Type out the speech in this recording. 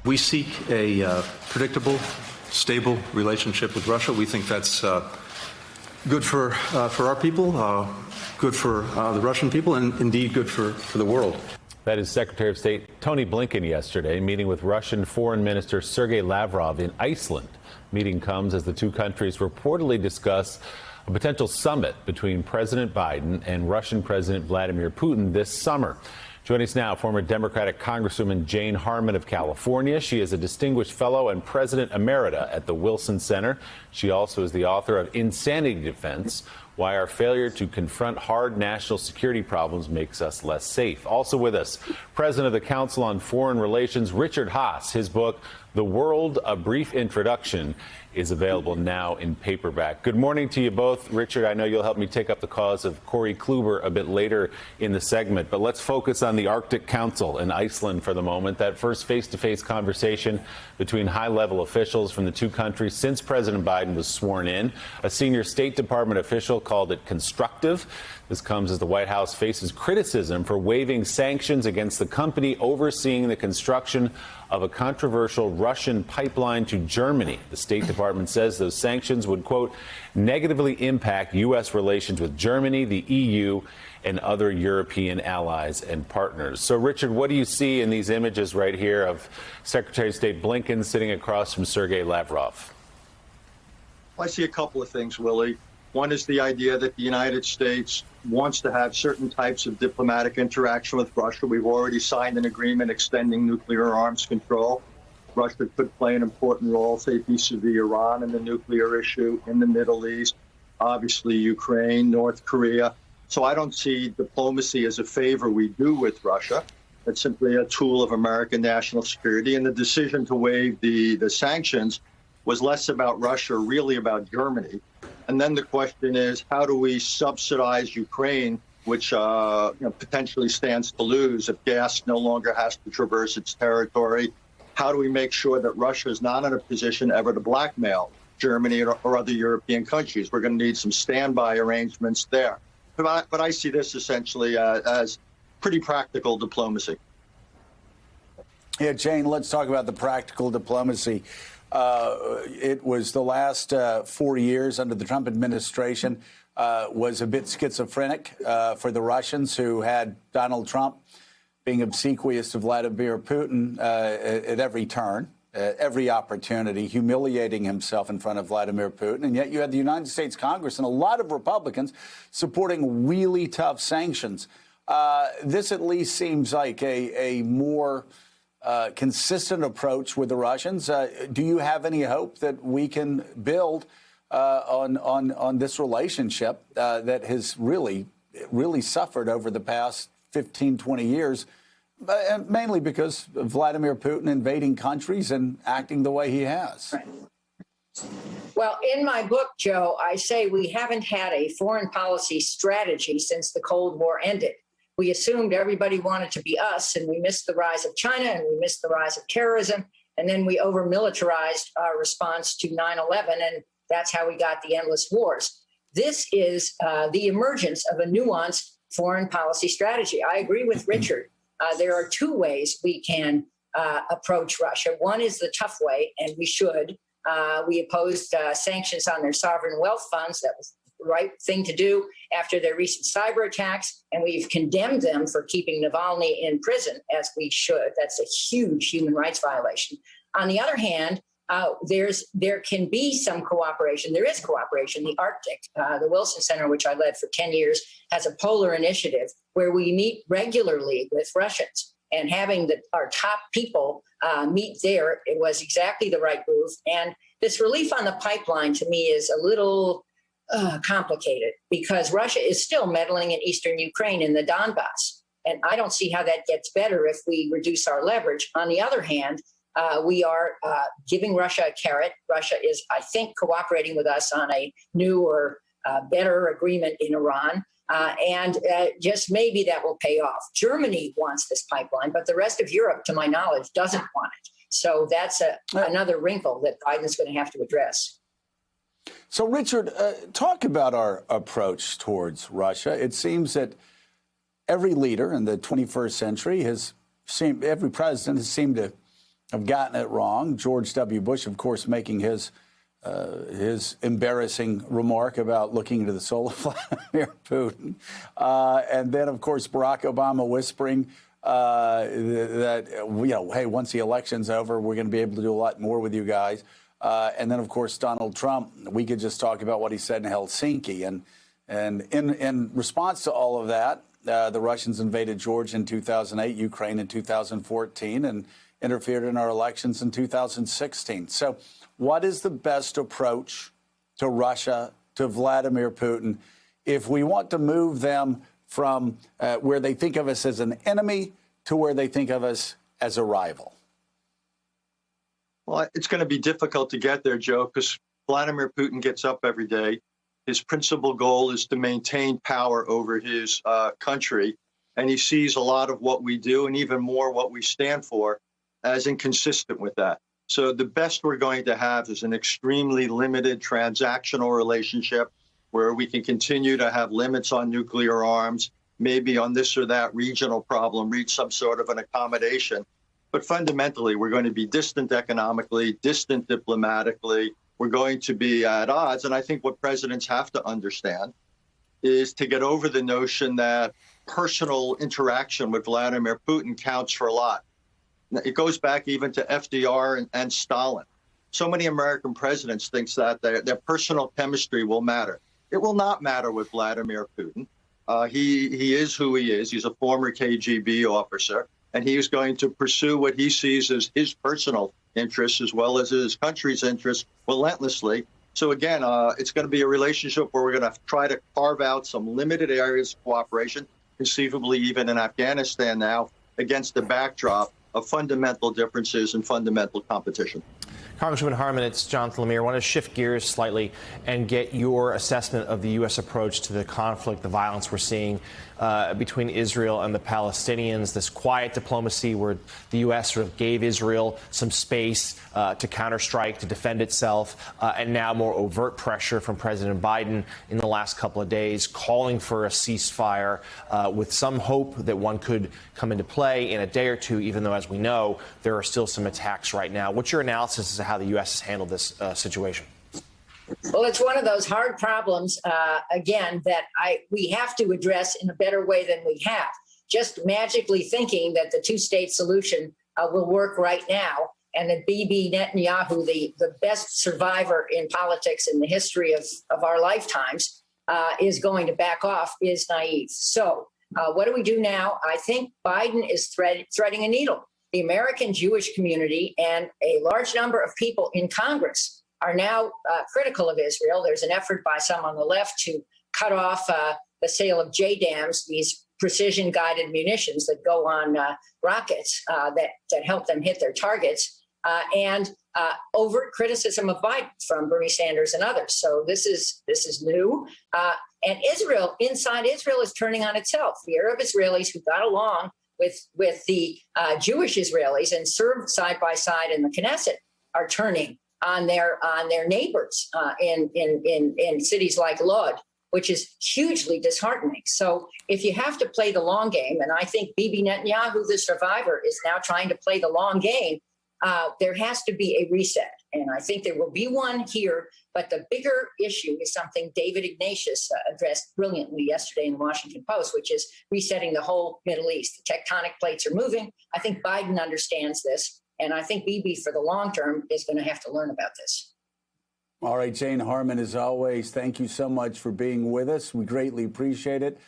We seek a predictable, stable relationship with Russia. We think that's good for our people, good for the Russian people, and indeed good for the world. That is Secretary of State Tony Blinken yesterday, meeting with Russian Foreign Minister Sergei Lavrov in Iceland. Meeting comes as the two countries reportedly discuss a potential summit between President Biden and Russian President Vladimir Putin this summer. Joining us now, former Democratic Congresswoman Jane Harman of California. She is a distinguished fellow and president emerita at the Wilson Center. She also is the author of Insanity Defense: Why Our Failure to Confront Hard National Security Problems Makes Us Less Safe. Also with us, President of the Council on Foreign Relations, Richard Haass. His book, The World, A Brief Introduction, is available now in paperback. Good morning to you both. Richard, I know you'll help me take up the cause of Corey Kluber a bit later in the segment, but let's focus on the Arctic Council in Iceland for the moment. That first face-to-face conversation between high-level officials from the two countries since President Biden was sworn in. A senior State Department official called it constructive. This comes as the White House faces criticism for waiving sanctions against the company overseeing the construction of a controversial Russian pipeline to Germany. The State Department says those sanctions would, quote, negatively impact U.S. relations with Germany, the EU, and other European allies and partners. So, Richard, what do you see in these images right here of Secretary of State Blinken sitting across from Sergei Lavrov? I see a couple of things, Willie. One is the idea that the United States wants to have certain types of diplomatic interaction with Russia. We've already signed an agreement extending nuclear arms control. Russia could play an important role, say, vis-a-vis Iran and the nuclear issue in the Middle East, obviously Ukraine, North Korea. So I don't see diplomacy as a favor we do with Russia. It's simply a tool of American national security. And the decision to waive the sanctions was less about Russia, really about Germany. And then the question is, how do we subsidize Ukraine, which potentially stands to lose if gas no longer has to traverse its territory? How do we make sure that Russia is not in a position ever to blackmail Germany or other European countries? We're going to need some standby arrangements there. But I see this essentially as pretty practical diplomacy. Yeah, Jane, let's talk about the practical diplomacy. It was the last 4 years under the Trump administration was a bit schizophrenic for the Russians, who had Donald Trump being obsequious to Vladimir Putin at every turn, every opportunity, humiliating himself in front of Vladimir Putin. And yet you had the United States Congress and a lot of Republicans supporting really tough sanctions. This at least seems like a more consistent approach with the Russians. Do you have any hope that we can build on this relationship that has really suffered over the past 15, 20 years, mainly because of Vladimir Putin invading countries and acting the way he has? Right. Well, in my book, Joe, I say we haven't had a foreign policy strategy since the Cold War ended. We assumed everybody wanted to be us, and we missed the rise of China, and we missed the rise of terrorism, and then we over-militarized our response to 9/11, and that's how we got the endless wars. This is the emergence of a nuanced foreign policy strategy. I agree with Richard. There are two ways we can approach Russia. One is the tough way, and we should. We opposed sanctions on their sovereign wealth funds. That was the right thing to do after their recent cyber attacks, and we've condemned them for keeping Navalny in prison, as we should. That's a huge human rights violation. On the other hand, there can be some cooperation. There is cooperation. The Arctic, the Wilson Center, which I led for 10 years, has a polar initiative where we meet regularly with Russians, and having our top people meet there, it was exactly the right move. And this relief on the pipeline, to me, is a little complicated, because Russia is still meddling in eastern Ukraine in the Donbass. And I don't see how that gets better if we reduce our leverage. On the other hand, we are giving Russia a carrot. Russia is, I think, cooperating with us on a new or better agreement in Iran. And just maybe that will pay off. Germany wants this pipeline, but the rest of Europe, to my knowledge, doesn't want it. So that's another wrinkle that Biden's going to have to address. So, Richard, talk about our approach towards Russia. It seems that every leader in the 21st century every president has seemed to have gotten it wrong. George W. Bush, of course, making his embarrassing remark about looking into the soul of Vladimir Putin. And then, of course, Barack Obama whispering that, hey, once the election's over, we're going to be able to do a lot more with you guys. And then, of course, Donald Trump, we could just talk about what he said in Helsinki. And in response to all of that, the Russians invaded Georgia in 2008, Ukraine in 2014, and interfered in our elections in 2016. So what is the best approach to Russia, to Vladimir Putin, if we want to move them from where they think of us as an enemy to where they think of us as a rival? Well, it's going to be difficult to get there, Joe, because Vladimir Putin gets up every day. His principal goal is to maintain power over his country. And he sees a lot of what we do and even more what we stand for as inconsistent with that. So the best we're going to have is an extremely limited transactional relationship where we can continue to have limits on nuclear arms, maybe on this or that regional problem, reach some sort of an accommodation. But fundamentally, we're going to be distant economically, distant diplomatically. We're going to be at odds. And I think what presidents have to understand is to get over the notion that personal interaction with Vladimir Putin counts for a lot. It goes back even to FDR and Stalin. So many American presidents think that their personal chemistry will matter. It will not matter with Vladimir Putin. He is who he is. He's a former KGB officer, and he is going to pursue what he sees as his personal interests as well as his country's interests relentlessly. So again, it's going to be a relationship where we're going to try to carve out some limited areas of cooperation, conceivably even in Afghanistan now, against the backdrop of fundamental differences and fundamental competition. Congresswoman Harman, it's Jonathan Lemire. I want to shift gears slightly and get your assessment of the U.S. approach to the conflict, the violence we're seeing between Israel and the Palestinians, this quiet diplomacy where the U.S. sort of gave Israel some space to counterstrike, to defend itself, and now more overt pressure from President Biden in the last couple of days, calling for a ceasefire with some hope that one could come into play in a day or two, even though, as we know, there are still some attacks right now. What's your analysis as to how the U.S. has handled this situation? Well, it's one of those hard problems, again, that we have to address in a better way than we have. Just magically thinking that the two-state solution will work right now and that Bibi Netanyahu, the best survivor in politics in the history of our lifetimes, is going to back off is naive. So what do we do now? I think Biden is threading a needle. The American Jewish community and a large number of people in Congress are now critical of Israel. There's an effort by some on the left to cut off the sale of JDAMs, these precision-guided munitions that go on rockets that help them hit their targets, and overt criticism of Biden from Bernie Sanders and others. So this is new. And Israel, inside Israel, is turning on itself. The Arab Israelis who got along with the Jewish Israelis and served side by side in the Knesset are turning on their neighbors in cities like Lod, which is hugely disheartening. So if you have to play the long game, and I think Bibi Netanyahu, the survivor, is now trying to play the long game, there has to be a reset. And I think there will be one here. But the bigger issue is something David Ignatius addressed brilliantly yesterday in the Washington Post, which is resetting the whole Middle East. The tectonic plates are moving. I think Biden understands this. And I think Bibi, for the long term, is going to have to learn about this. All right, Jane Harman, as always, thank you so much for being with us. We greatly appreciate it.